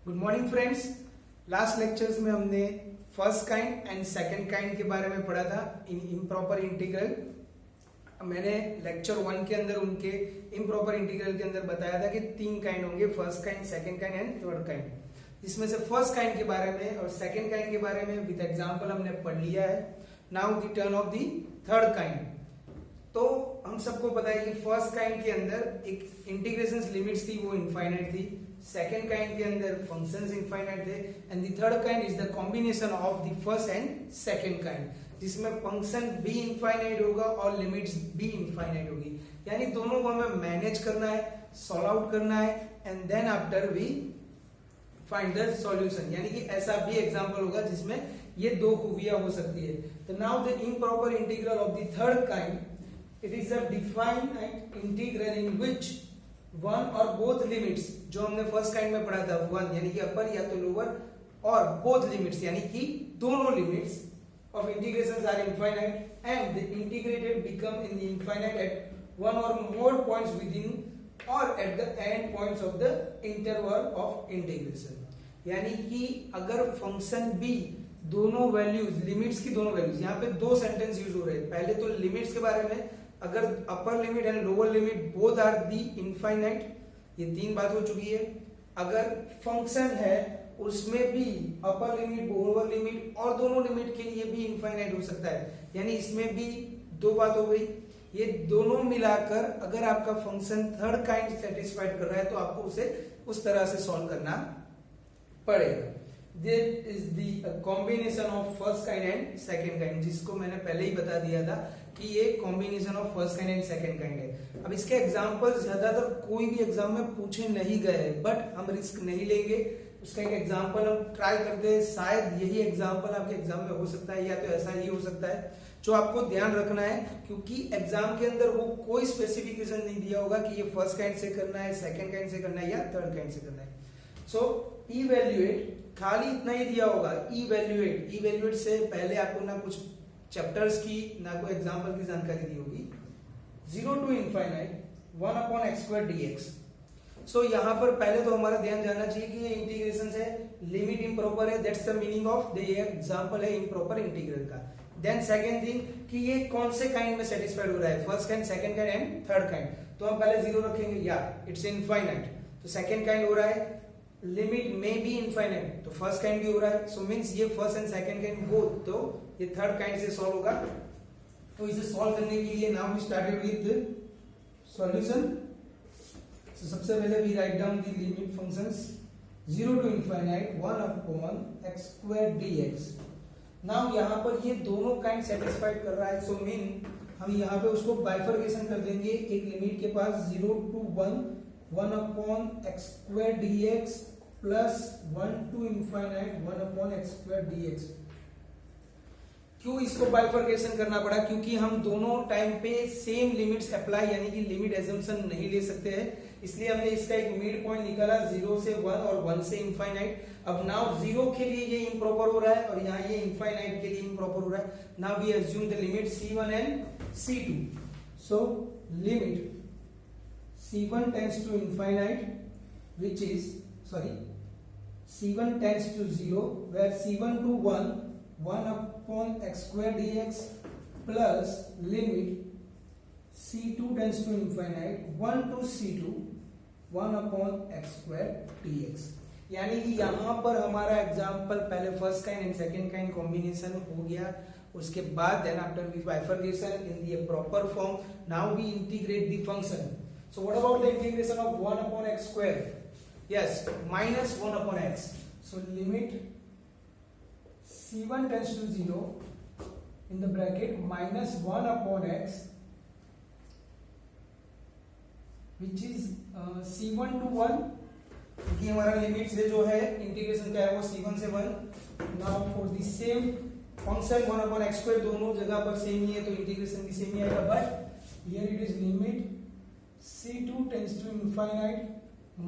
Good morning friends. Last lectures में हमने first kind and second kind के बारे में पढ़ा था इन इम्प्रॉपर इंटीग्रल। मैंने लेक्चर 1 के अंदर उनके इम्प्रॉपर इंटीग्रल के अंदर बताया था कि 3 काइंड होंगे, first kind, second kind and third kind. इसमें से फर्स्ट काइंड के बारे में और सेकंड काइंड के बारे में विद एग्जांपल हमने पढ़ लिया है। Now the turn off the third kind. तो हम सबको पता है कि फर्स्ट काइंड के अंदर एक इंटीग्रेशन लिमिट्स थी, वो इनफाइनाइट थी। सेकेंड काइंड के अंदर फंक्शंस इनफाइनाइट थे and the third kind is the combination of the first and second kind, जिसमें फंक्शन भी इनफाइनाइट होगा और लिमिट्स भी इनफाइनाइट होगी। यानी दोनों को हमें मैनेज करना है, सॉल्व आउट करना है and then after we find the solution. यानी कि ऐसा भी एग्जांपल होगा जिसमें ये दो खूबियां हो सकती है। तो now the improper integral of the third kind, it is a definite integral in which one or both limits, जो हमने फर्स्ट काइंड में पढ़ा था, वन यानी कि अपर या तो लोअर, और both limits यानी कि दोनों limits of integrations are infinite and the integrated become in the infinite at one or more points within or at the end points of the interval of integration। यानी कि अगर function b दोनों values, limits की दोनों values, यहाँ पे दो sentence use हो रहे हैं। पहले तो लिमिट्स के बारे में, अगर upper limit and lower limit both are the infinite, ये 3 बात हो चुकी है। अगर फंक्शन है उसमें भी अपर लिमिट, लोअर लिमिट और दोनों लिमिट के लिए भी इनफाइनाइट हो सकता है, यानी इसमें भी 2 बात हो गई। ये दोनों मिलाकर अगर आपका फंक्शन थर्ड काइंड सेटिस्फाइड कर रहा है तो आपको उसे उस तरह से सॉल्व करना पड़ेगा। This is the combination of first kind and second kind, जिसको मैंने पहले ही बता दिया था कि ये combination of first kind and second kind है। अब इसके एग्जांपल्स ज्यादातर कोई भी एग्जाम में पूछे नहीं गए हैं, बट हम रिस्क नहीं लेंगे। उसका एक एग्जांपल हम ट्राई करते हैं, शायद यही एग्जांपल आपके एग्जाम में हो सकता है या तो ऐसा ही हो सकता है, जो आपको ध्यान रखना है, क्योंकि एग्जाम के अंदर वो कोई स्पेसिफिकेशन नहीं दिया होगा कि ये फर्स्ट काइंड से करना है, सेकेंड काइंड से करना है या थर्ड काइंड से करना है। सो इवैल्यूएट खाली इतना ही दिया होगा, इवैल्यूएट। इवैल्यूएट से पहले आपको ना कुछ चैप्टर्स की ना कोई एग्जांपल की जानकारी दी होगी। 0 to infinite 1 upon x square dx। सो यहाँ पर पहले तो हमारा ध्यान जाना चाहिए कि ये इंटीग्रेशन है, लिमिट इम्प्रॉपर है, that's the meaning of the example है इम्प्रॉपर इंटीग्रल का। देन सेकंड थिंग कि ये कौन से काइंड में सेटिस्फाइड हो रहा है, first kind, second kind and third kind. तो हम पहले 0 रखेंगे, या इट्स इनफाइनाइट, तो सेकंड काइंड हो रहा है। लिमिट में भी इनफाइनाइट, तो फर्स्ट काइंड भी हो रहा है। सो मींस ये first and second kind both, तो ये थर्ड काइंड से सॉल्व होगा। तो इसे सॉल्व करने के लिए now we started with solution. So सबसे पहले we write down the limit functions 0 to infinite 1 upon x square dx। Now यहाँ पर ये दोनों काइंड सेटिस्फाइड कर रहा है, सो मीन हम यहाँ पे उसको बाइफरकेशन कर देंगे। एक लिमिट के पास 0 to 1 upon x square dx plus 1 to infinite 1 upon x square dx। क्यों इसको बाइफरकेशन करना पड़ा? क्योंकि हम दोनों टाइम पे सेम लिमिट्स अप्लाई यानी कि लिमिट एजम्पशन नहीं ले सकते हैं, इसलिए हमने इसका एक मिड पॉइंट निकाला 0 से 1 और 1 से इनफाइनाइट। अब नाउ 0 के लिए ये इम्प्रॉपर हो रहा है और यहाँ ये इनफाइनाइट के लिए इम्प्रॉपर हो रहा है। Now we assume the limit C1 and C2। So limit C1 tends to infinite, which is C1 tends to 0, where C1 to 1 upon x square dx plus limit C2 tends to infinite 1 to C2 1 upon x square dx। यानी कि यहाँ पर हमारा example पहले first kind and second kind combination हो गया, उसके बाद then after with bifurcation in the proper form now we integrate the function. So what about the integration of 1 upon x square? Yes, minus 1 upon x. So limit C1 tends to 0 in the bracket minus 1 upon x, which is C1 to 1, क्योंकि हमारा limit से जो है integration क्या है वो C1 से 1। Now for the same function 1 upon x square दोनों जगह पर सेम ही है तो इंटीग्रेशन भी सेम ही आएगा, but here it is limit C2 tends to infinite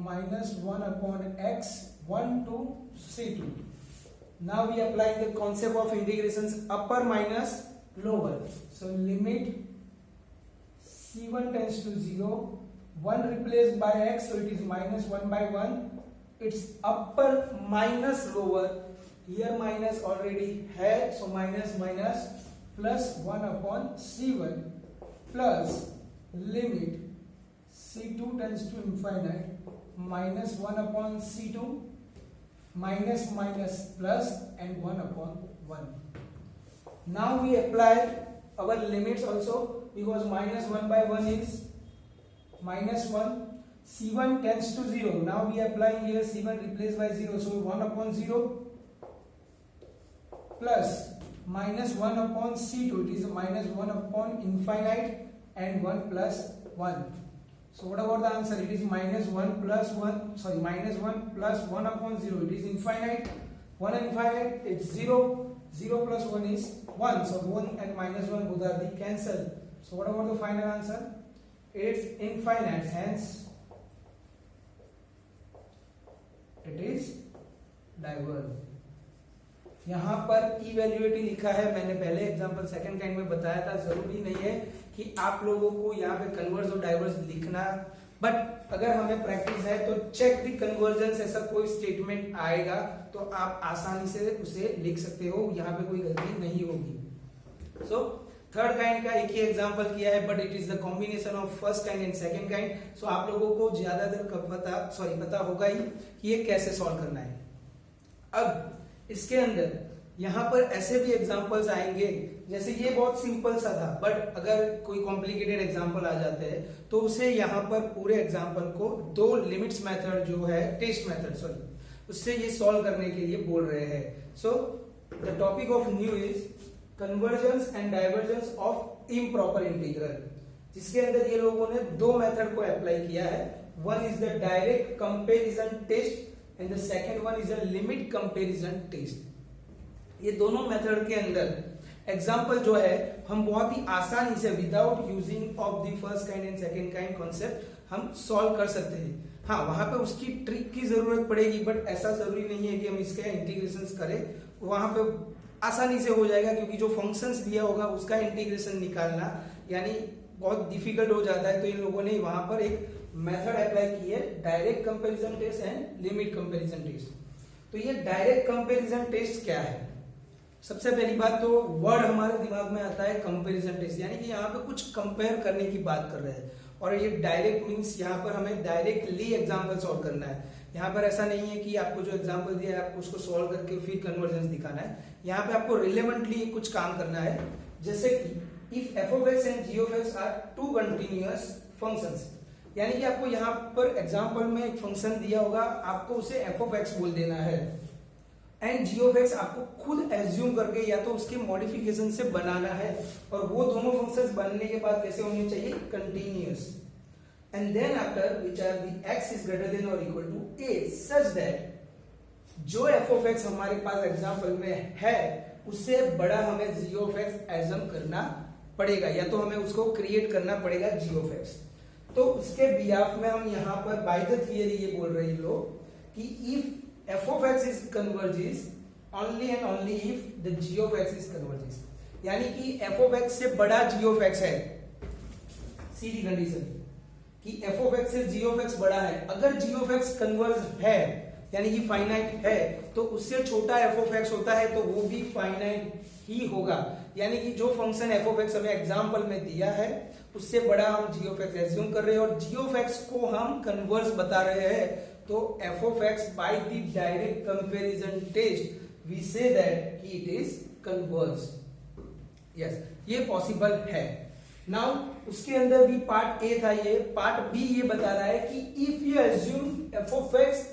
minus 1 upon x 1 to C2। Now we apply the concept of integrations upper minus lower। So limit C1 tends to 0, 1 replaced by x, so it is minus 1 by 1 its upper minus lower, here minus already है, so minus minus plus 1 upon C1 plus limit C2 tends to infinite minus 1 upon C2 minus minus plus and 1 upon 1. Now we apply our limits also, because minus 1 by 1 is minus 1. C1 tends to 0. Now we apply here C1 replaced by 0. So 1 upon 0 plus minus 1 upon C2. It is minus 1 upon infinite and 1 plus 1. So what about the answer? It is minus 1 plus 1. Sorry, minus 1 plus 1 upon 0. It is infinite. 1 and infinite, it's 0. 0 plus 1 is 1. So 1 and minus 1 both are the cancel. So what about the final answer? It's infinite. Hence, it is diverge. यहाँ पर इवैल्यूएटी लिखा है, मैंने पहले example second kind में बताया था. जरूरी नहीं है कि आप लोगों को यहाँ पे कन्वर्ज और डाइवर्ज लिखना, बट अगर हमें प्रैक्टिस है तो चेक दी कन्वर्जेंस, ऐसा कोई स्टेटमेंट आएगा तो आप आसानी से उसे लिख सकते हो, यहाँ पे कोई गलती नहीं होगी. सो थर्ड काइंड का एक ही एग्जांपल किया है, but it is the combination of first kind and second kind. So आप लोगों को ज्यादातर पता होगा ही कि ये कैसे सॉल्व करना है. अब इसके अंदर यहाँ पर ऐसे भी एग्जांपल्स आएंगे, जैसे ये बहुत सिंपल सा था, बट अगर कोई कॉम्प्लिकेटेड एग्जांपल आ जाते हैं तो उसे यहाँ पर पूरे एग्जांपल को दो लिमिट्स मेथड जो है, टेस्ट मेथड सॉरी, उससे ये सॉल्व करने के लिए बोल रहे हैं. So the topic of new is convergence and divergence of improper integral, जिसके अंदर ये लोगों ने दो मेथड को अप्लाई किया है. One is the direct comparison test and the second one is a limit comparison test. ये दोनों मेथड के अंदर एग्जाम्पल जो है हम बहुत ही आसानी से without using of the first kind and second kind concept हम सॉल्व कर सकते हैं. हाँ, वहां पे उसकी ट्रिक की जरूरत पड़ेगी, बट ऐसा जरूरी नहीं है कि हम इसके इंटीग्रेशन करें. वहां पे आसानी से हो जाएगा, क्योंकि जो फंक्शंस दिया होगा उसका इंटीग्रेशन निकालना यानी बहुत डिफिकल्ट हो जाता है. तो इन लोगों ने वहां पर एक मेथड अप्लाई की है, direct comparison test and limit comparison test. तो ये डायरेक्ट कंपेरिजन टेस्ट क्या है? सबसे पहली बात तो वर्ड हमारे दिमाग में आता है कंपैरिजन टेस्ट, यानी कि यहाँ पे कुछ कंपेयर करने की बात कर रहे हैं. और ये डायरेक्ट मींस यहाँ पर हमें डायरेक्टली एग्जांपल सॉल्व करना है. यहाँ पर ऐसा नहीं है कि आपको जो एग्जांपल दिया है आपको उसको सॉल्व करके फिर कन्वर्जेंस दिखाना है. यहाँ पे आपको रिलेवेंटली कुछ काम करना है, जैसे कि if f of x and g of x are two continuous functions, यानी कि आपको यहाँ पर एग्जांपल में एक फंक्शन दिया होगा, आपको उसे एफ ऑफ एक्स बोल देना है, एंड जी ऑफ एक्स आपको खुद एज्यूम करके या तो उसके मॉडिफिकेशन से बनाना है. और वो दोनों फंक्शंस बनने के बाद कैसे होने चाहिए? Continuous. And then after which are the x is greater than और equal to a, such that जो एफ ऑफ एक्स हमारे पास एग्जांपल में है उससे बड़ा हमें जी ऑफ एक्स एज्यूम करना पड़ेगा, या तो हमें उसको क्रिएट करना पड़ेगा जी ऑफ एक्स. तो उसके बिहाफ में हम यहाँ पर बाय द थियरी ये बोल रहे हैं लोग कि if f of x is converges only and only if the g of x is converges, यानी कि f of x से बड़ा g of x है, सीधी कंडीशन कि f of x से g of x बड़ा है. अगर g of x कन्वर्ज है यानी कि फाइनाइट है, तो उससे छोटा f of x होता है तो वो भी फाइनाइट ही होगा. यानी कि जो फंक्शन f of x हमें एग्जांपल में दिया है उससे बड़ा हम g of x एज्यूम कर रहे हैं, और g of x को हम कन्वर्ज बता रहे हैं. तो f of x by the direct comparison test we say that it is converged. yes, ये पॉसिबल है. नाउ उसके अंदर भी पार्ट ए था, ये पार्ट बी ये बता रहा है कि if you assume f of x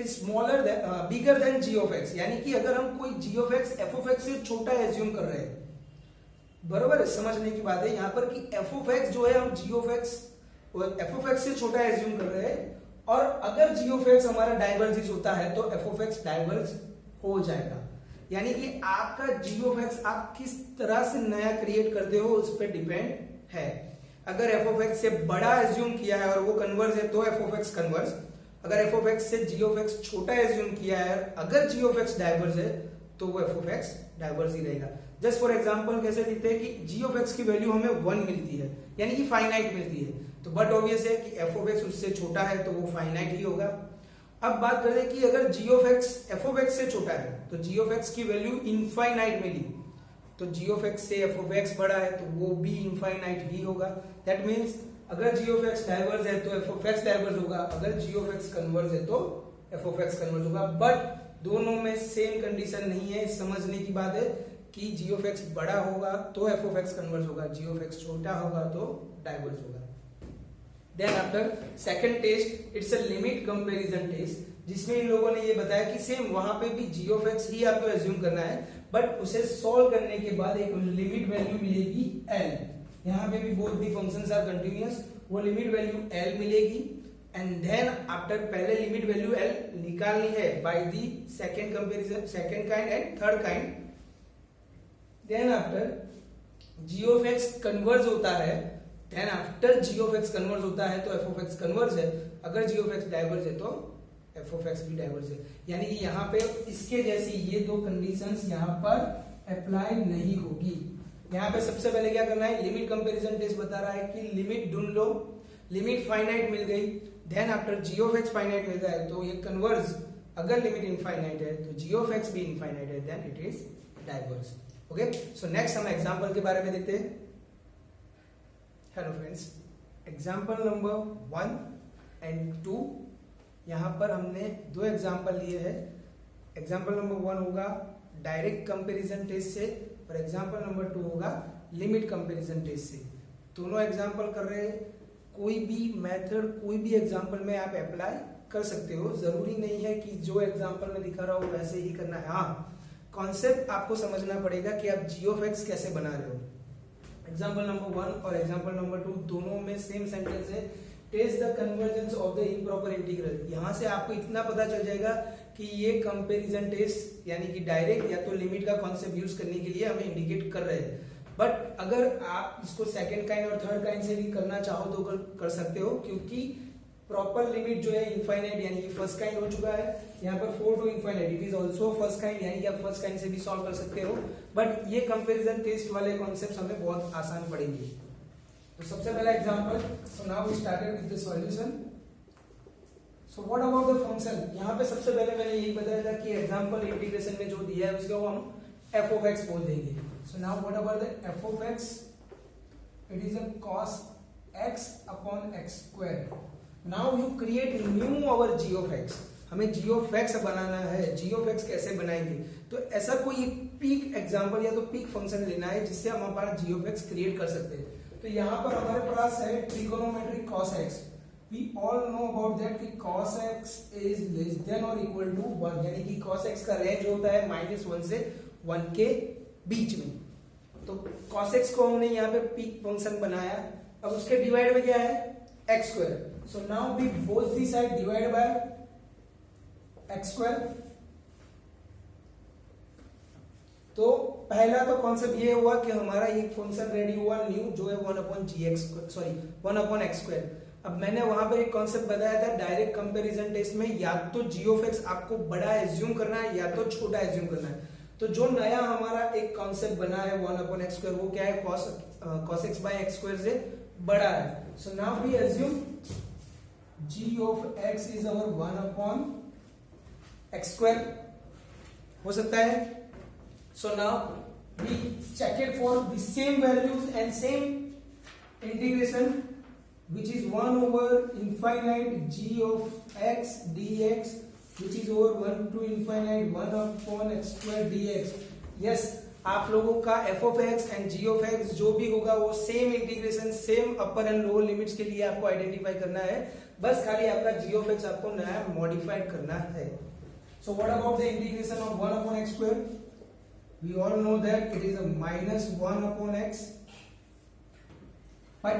is smaller than bigger than g of x, यानी कि अगर हम कोई g of x f of x से छोटा एज्यूम कर रहे हैं, बरोबर समझने की बात है यहाँ पर कि f of x जो है हम g of x f of x से छोटा एज्यूम कर रहे हैं, और अगर g of x हमारा डाइवर्जेंस होता है तो f of x डाइवर्ज हो जाएगा. यानी कि आपका g of x आप किस तरह से नया क्रिएट करते हो उस पर डिपेंड है. अगर f of x से बड़ा एज्यूम किया है और वो कन्वर्ज है तो f of x कन्वर्ज, अगर f of x से g of x छोटा एज्यूम किया है अगर g of x डाइवर्ज है तो वो f of x डाइवर्ज ही रहेगा. जस्ट फॉर एग्जांपल कैसे लिखते हैं कि g of x की वैल्यू हमें 1 मिलती है, यानी कि फाइनाइट मिलती है, तो बट ऑब्वियस है कि f of x उससे छोटा है तो वो फाइनाइट ही होगा. अब बात करते हैं कि अगर g of x f of x से छोटा है तो g ऑफ x की वैल्यू इनफाइनाइट मिली, तो g ऑफ x से f ऑफ x बड़ा है तो वो भी इनफाइनाइट ही होगा। दैट मीन्स अगर g ऑफ x डाइवर्स है तो f ऑफ x डाइवर्स होगा, अगर g ऑफ x कन्वर्स है तो f ऑफ x कन्वर्स होगा। बट दोनों में सेम कंडीशन नहीं है, समझने की बात है कि g ऑफ x बड़ा होगा तो f ऑफ x कन्वर्स होगा, g ऑफ x छोटा होगा तो डाइवर्स होगा। Then after second test, it's a limit comparison test, जिसमें इन लोगों ने ये बताया कि सेम वहां पे भी g ऑफ x ही आपको एज्यूम करना है, बट उसे सॉल्व करने के बाद एक लिमिट वैल्यू मिलेगी l। यहाँ पे भी both the functions are continuous, वो लिमिट वैल्यू l मिलेगी। एंड देन आफ्टर पहले लिमिट वैल्यू l निकालनी है by the second comparison, second kind and third kind. Then after g of x converge होता है, then after g of x converge होता है तो f ऑफ x कन्वर्ज है, अगर g ऑफ x डाइवर्ज है तो f ऑफ x भी डाइवर्ज है। यानी कि यहाँ पे इसके जैसी ये दो कंडीशंस यहाँ पर अप्लाई नहीं होगी। यहाँ पे सबसे पहले क्या करना है, लिमिट कंपैरिजन टेस्ट बता रहा है कि लिमिट ढूंढ लो, लिमिट फाइनाइट मिल गई, then after g of x finite मिल गया है तो ये कन्वर्ज, अगर लिमिट इनफाइनाइट है तो g ऑफ x भी इनफाइनाइट है, then it is diverge. Okay, so next हम एग्जांपल के बारे में देखते हैं। Hello friends, example number 1 and 2, यहाँ पर हमने दो एग्जांपल लिए हैं। एग्जांपल नंबर 1 होगा डायरेक्ट कंपैरिजन टेस्ट से और एग्जांपल नंबर 2 होगा लिमिट कंपैरिजन टेस्ट से। दोनों एग्जांपल कर रहे हैं, कोई भी मेथड कोई भी एग्जांपल में आप अप्लाई कर सकते हो, जरूरी नहीं है कि जो एग्जांपल में दिखा रहा हूं वैसे ही करना है। हाँ, कॉन्सेप्ट आपको समझना पड़ेगा कि आप g ऑफ x कैसे बना रहे हो। एग्जांपल नंबर 1 और एग्जांपल नंबर 2 दोनों में सेम सेंटेंस है, test the convergence of the improper integral. यहां से आपको इतना पता चल जाएगा कि ये कंपैरिजन टेस्ट यानी कि डायरेक्ट या तो लिमिट का कॉन्सेप्ट यूज करने के लिए हमें इंडिकेट कर रहे हैं। बट अगर आप इसको सेकंड काइंड और थर्ड काइंड से भी करना चाहो तो कर सकते हो, क्योंकि प्रॉपर लिमिट जो है इनफाइनाइट यानी कि फर्स्ट काइंड हो चुका है, यहाँ पर 4 to infinite, it is also first kind यानी कि आप फर्स्ट काइंड से भी सॉल्व कर सकते हो। बट ये कंपैरिजन टेस्ट वाले कॉन्सेप्ट्स हमें बहुत आसान पड़ेंगे। तो सबसे पहला example, so now we started with the solution. So what about the function, यहाँ पे सबसे पहले मैंने यही बताया था कि एग्जांपल इंटीग्रेशन में जो दिया है उसको हम f of x बोल देंगे। So now what about the f of x, it is a cos x upon x square। Now you create new our g of x, हमें g of x बनाना है। g of x कैसे बनाएंगे, तो ऐसा कोई peak example या तो peak function लेना है जिससे हम हमारा g of x क्रिएट कर सकते हैं। तो यहाँ पर हमारे पास है trigonometric cos x। We all know about that कि cos x is less than or equal to 1, यानी कि cos x का रेंज होता है -1 से 1 के बीच में। तो cos x को हमने यहाँ पे पीक फंक्शन बनाया, अब उसके डिवाइड में क्या है x square. So now we both the side divide by x square. तो पहला तो कॉन्सेप्ट ये हुआ कि हमारा एक फंक्शन रेडी हुआ न्यू जो है 1/x²। अब मैंने वहां पर एक कॉन्सेप्ट बताया था डायरेक्ट कंपैरिजन टेस्ट में, या तो g ऑफ x आपको बड़ा एज्यूम करना है या तो छोटा एज्यूम करना है। तो जो नया हमारा एक कॉन्सेप्ट बना है 1/x², वो क्या है cos x/x² से बड़ा है। So now we assume g of x is our 1/x², हो सकता है। So now we check it for the same values and same integration, which is 1/infinite g of x dx, which is over 1 to infinite 1/x² dx। Yes, आप लोगों का f of x and g of x जो भी होगा वो same integration, same upper and lower limits के लिए आपको आइडेंटिफाई करना है, बस खाली आपका g of x आपको नया मॉडिफाइड करना है। So what about the integration of 1/x²? We all know that it is a -1/x, but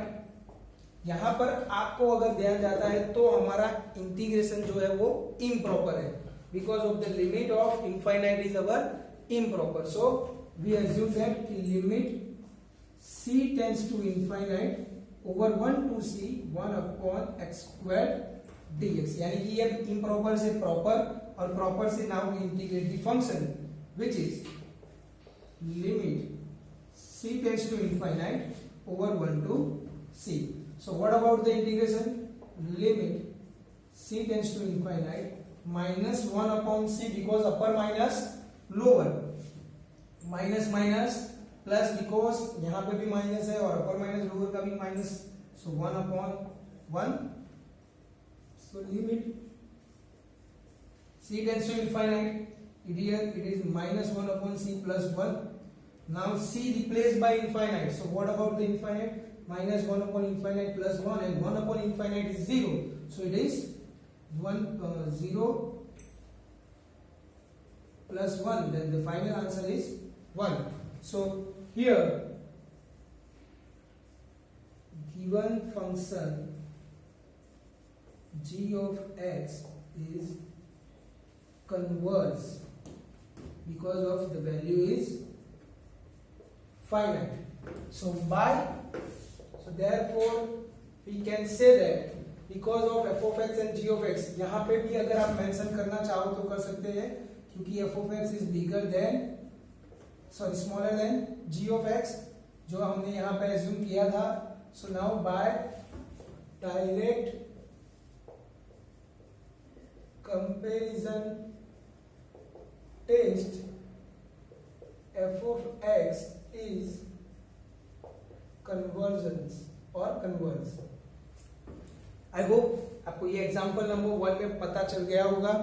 यहां पर आपको अगर ध्यान जाता है तो हमारा इंटीग्रेशन जो है वो इम्प्रॉपर है, because of the limit of infinite is our improper. So we assume that limit c tends to infinite over 1 to c 1/x² dx, यानी कि ये इम्प्रॉपर से प्रॉपर और प्रॉपर से now we integrate the function which is limit c tends to infinite over 1 to c. So what about the integration? Limit c tends to infinite -1/c because upper minus lower, minus minus plus because यहाँ पे भी minus है और अपर minus lower का भी minus, so 1/1, so limit c tends to infinite, it is -1/c plus 1. Now c replaced by infinite, so what about the infinite? -1/infinite plus 1, and 1/infinite is 0, so it is 0 plus 1, then the final answer is 1. So here given function g of x is converge because of the value is finite. So therefore we can say that because of f of x and g of x, यहाँ पे भी अगर आप mention करना चाहो तो कर सकते हैं, क्योंकि f of x is bigger than smaller than g of x जो हमने यहाँ पे assume किया था. So now by direct comparison test, f of x is convergence or converge. I hope आपको ये एग्जांपल नंबर 1 में पता चल गया होगा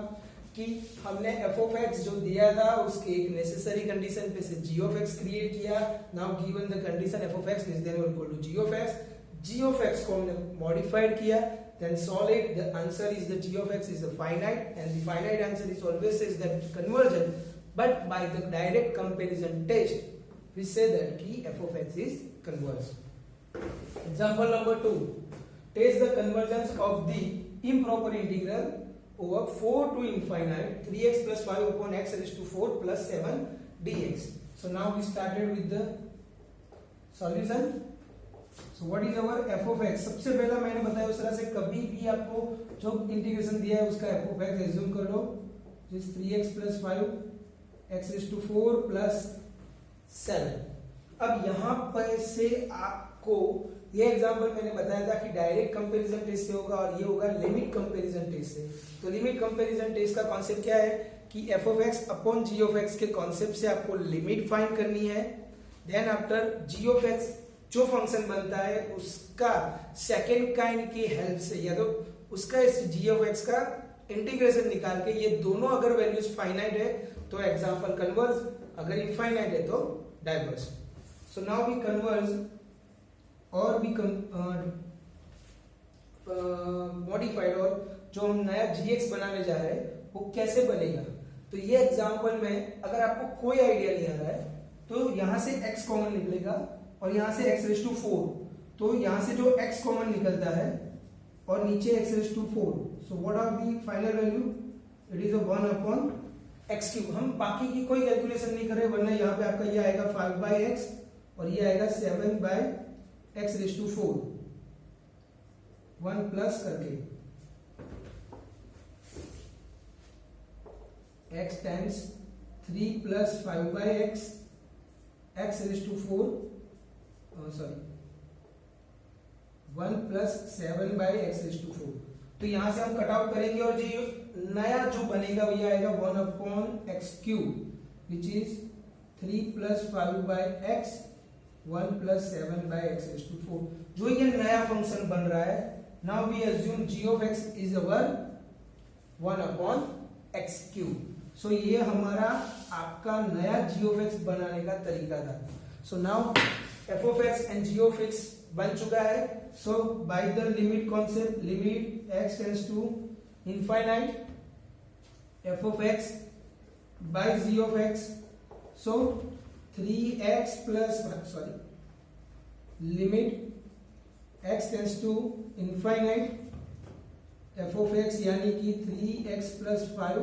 कि हमने f of x जो दिया था उसके एक नेसेसरी कंडीशन पे से g of x क्रिएट किया. Now given the condition f of x is then equal to g of x, g of x को हमने मॉडिफाइड किया, then solve it. The answer is the g of x is a finite, and the finite answer is always says that convergent, but by the direct comparison test we say that ki f of x is converged. Example number 2, test the convergence of the improper integral over 4 to infinite 3x plus 5 upon x raised to 4 plus 7 dx. So now we started with the solution. So what is our f of x? सबसे पहला मैंने बताया उस तरह से कभी भी आपको जो इंटीग्रेशन दिया है उसका f of x एज्यूम कर लो, जिस 3x plus 5 x raised to 4 plus 7. अब यहाँ पर से आपको ये एग्जांपल मैंने बताया था कि डायरेक्ट कंपैरिजन टेस्ट से होगा और ये होगा लिमिट कंपैरिजन टेस्ट से. तो लिमिट कंपैरिजन टेस्ट का कॉन्सेप्ट क्या है कि f of x upon g of x के कॉन्सेप्ट से आपको लिमिट फाइंड करनी है. Then after g of x जो फंक्शन बनता है उसका सेकेंड काइंड की हेल्प से या तो उसका इस g of x का इंटीग्रेशन निकाल के ये दोनों अगर वैल्यूज फाइनाइट है तो एग्जांपल कन्वर्ज, अगर इनफाइनाइट है तो diverge. So now we converge और भी मॉडिफाइड, और जो हम नया gx बनाने जा रहे हैं वो कैसे बनेगा. तो ये एग्जांपल में अगर आपको कोई आइडिया नहीं आ रहा है तो यहां से x कॉमन निकलेगा और यहां से x raised to 4, तो यहां से जो x कॉमन निकलता है और नीचे x raised to 4, so what are the final value? It is 1 upon x cube. हम बाकी की कोई कैलकुलेशन नहीं कर रहे, वरना यहाँ पे आपका ये आएगा 5/x और ये आएगा 7/x raised to 4, 1 प्लस करके x times 3 plus 5/x x raised to 4 1 plus 7/x raised to 4. तो यहां से हम कट आउट करेंगे और जो नया जो बनेगा वो आएगा 1 upon x cube which is 3 plus 5/x 1 plus 7/x raised to 4. जो ये नया फंक्शन बन रहा है, now we assume g of x is our 1 upon x cube. So ये हमारा आपका नया g of x बनाने का तरीका था. So now f of x and g of x बन चुका है. So by the limit concept, limit x tends to infinite, f of x by g of x, so 3x plus limit x tends to infinite f of x यानी कि 3x plus 5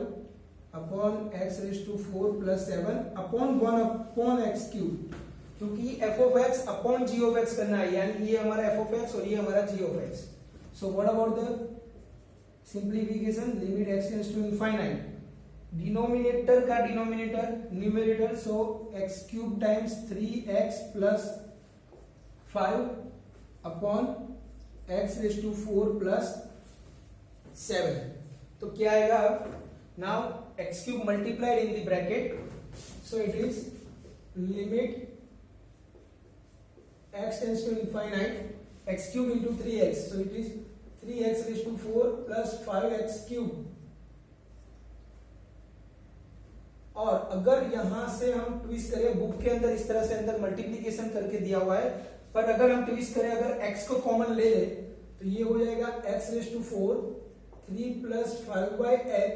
upon x raised to 4 plus 7 upon 1 upon x cube, क्योंकि f of x upon g of x करना है, यानी ये हमारा f of x और ये हमारा g of x. So what about the simplification? Limit x tends to infinite, denominator का denominator numerator, so x cube times 3x plus 5 upon x raised to 4 plus 7. तो क्या आएगा अब now x cube multiplied in the bracket, so it is limit x tends to infinite x cube into 3x, so it is 3x raised to 4 plus 5x cube. और अगर यहां से हम twist करें, बुक के अंदर इस तरह से अंदर मल्टीप्लीकेशन करके दिया हुआ है, पर अगर हम ट्विस्ट करें, अगर x को कॉमन ले ले तो ये हो जाएगा x raise to 4 3 plus 5/x,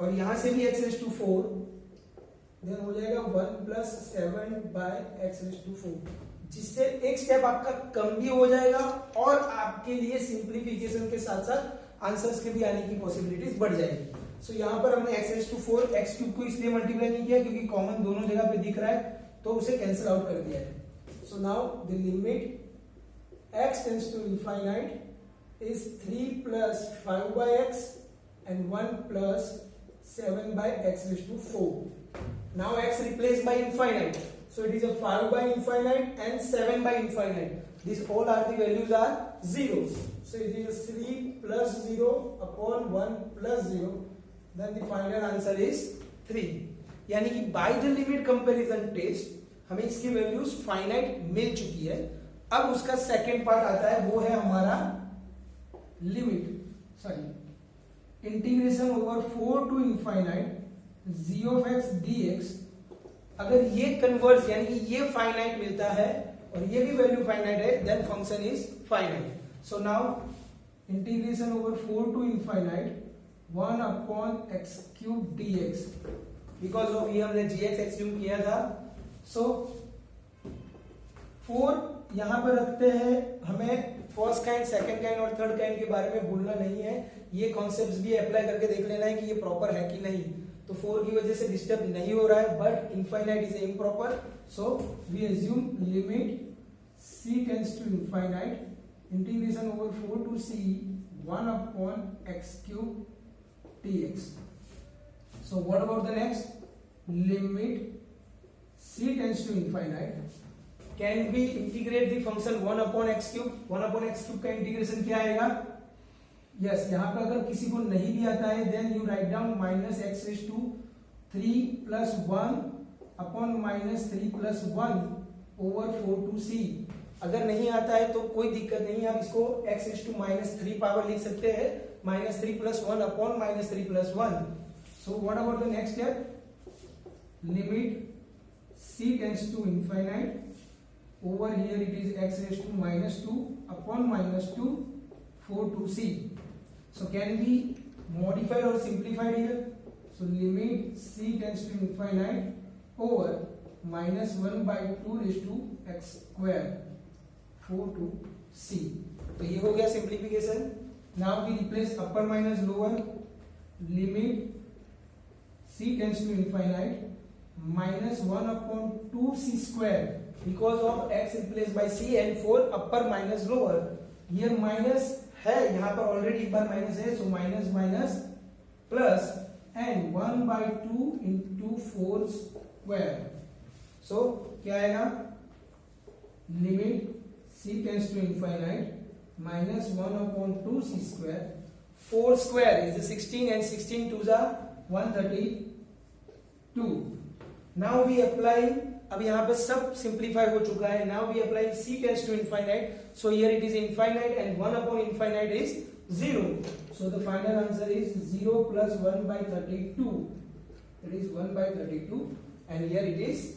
और यहां से भी x रेज टू 4, देन हो जाएगा 1 प्लस 7/x रेज टू 4, जिससे एक स्टेप आपका कम भी हो जाएगा और आपके लिए सिंप्लीफिकेशन के साथ साथ आंसर्स के भी आने की पॉसिबिलिटीज बढ़ जाएगी. सो यहाँ पर हमने x raise to 4 x cube को इसलिए मल्टीप्लाई नहीं किया क्योंकि कॉमन दोनों जगह पे दिख रहा है, तो उसे कैंसिल आउट कर दिया है. So now the limit x tends to infinite is 3 plus 5/x and 1 plus 7/x raised to 4. Now x replaced by infinite, so it is a 5/infinite and 7/infinite. These all are the values are 0. So it is 3 plus 0 upon 1 plus 0. Then the final answer is 3. यानी कि by the limit comparison test हमें इसकी values finite मिल चुकी है. अब उसका second part आता है, वो है हमारा integration over 4 to infinite g of x dx. अगर ये कन्वर्ज यानी कि ये फाइनाइट मिलता है और ये भी वैल्यू फाइनाइट है, then function is finite. So now integration over 4 to infinite 1 upon x cube dx, because of ये हमने gx एक्सट्यूम किया था. सो 4 यहां पर रखते हैं, हमें फर्स्ट काइंड, सेकंड काइंड और थर्ड काइंड के बारे में भूलना नहीं है. ये कॉन्सेप्ट्स भी अप्लाई करके देख लेना है कि ये प्रॉपर है कि नहीं. तो 4 की वजह से डिस्टर्ब नहीं हो रहा है, but infinite is improper. So we assume limit c tends to infinite integration over 4 to c 1 upon x cube dx. So what about the next? Limit c tends to infinite. Can we integrate the function 1 upon x cube? 1 upon x cube का integration क्या आएगा? Yes, यहाँ पर अगर किसी को नहीं भी आता है, then you write down minus x raised to 3 plus 1 upon minus 3 plus 1 over 4 to c. अगर नहीं आता है तो कोई दिक्कत नहीं है, आप इसको x raised to minus 3 power लिख सकते हैं, minus 3 plus 1 upon minus 3 plus 1. So what about the next step? Limit c tends to infinite. Over here it is x raised to minus 2 upon minus 2 4 to c. So can we modify or simplify here? So limit c tends to infinite over minus 1 by 2 raised to x square 4 to c. तो ये हो गया simplification. Now we replace upper minus lower. Limit c tends to infinite minus 1 upon 2c square, because of x replaced by c and 4 upper minus lower. Here minus है, यहाँ पर already एक बार minus है, so minus minus plus and 1 by 2 into 4 square. सो क्या आएगा? Limit c tends to infinite minus 1 upon 2c square. 4 square is 16 and 16 2s are 132. Now we apply, अब यहाँ पे सब सिंप्लीफाई हो चुका है. Now we apply c tends to infinite, so here it is infinite and 1 upon infinite is 0. So the final answer is 0 plus 1 by 32. It is 1 by 32 and here it is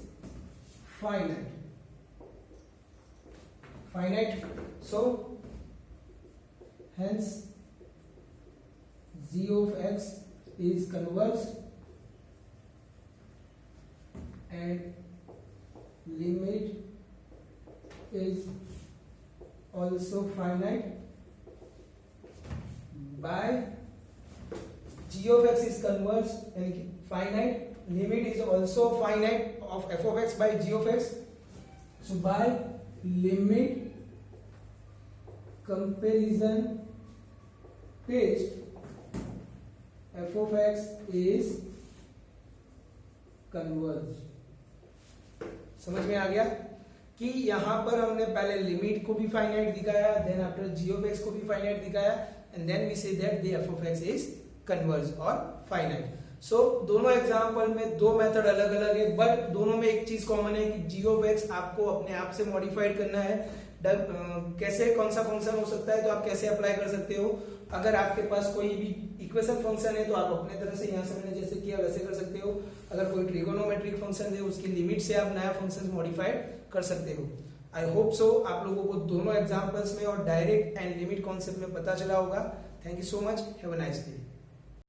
finite. So hence g of x is converse and limit is also finite by g of x is converse and finite, limit is also finite of f of x by g of x. So by limit comparison test f of x is converge. समझ में आ गया कि यहां पर हमने पहले limit को भी फाइनाइट दिखाया, then after g of x को भी फाइनाइट दिखाया, and then we say that the f of x is converge और फाइनाइट। सो दोनों एग्जांपल में दो मेथड अलग अलग है, बट दोनों में एक चीज कॉमन है कि जी ऑफ एक्स आपको अपने आप से मॉडिफाइड करना है। कैसे, कौन सा फंक्शन हो सकता है तो आप कैसे अप्लाई कर सकते हो। अगर आपके पास कोई भी इक्वेशन फंक्शन है तो आप अपने तरह से यहाँ से मैंने जैसे किया वैसे कर सकते हो। अगर कोई ट्रिगोनोमेट्रिक फंक्शन है उसकी लिमिट से आप नया फंक्शन मॉडिफाइड कर सकते हो। आई होप सो आप लोगों को दोनों एग्जांपल्स में और डायरेक्ट एंड लिमिट कॉन्सेप्ट में पता चला होगा। Thank you so much, have a nice day.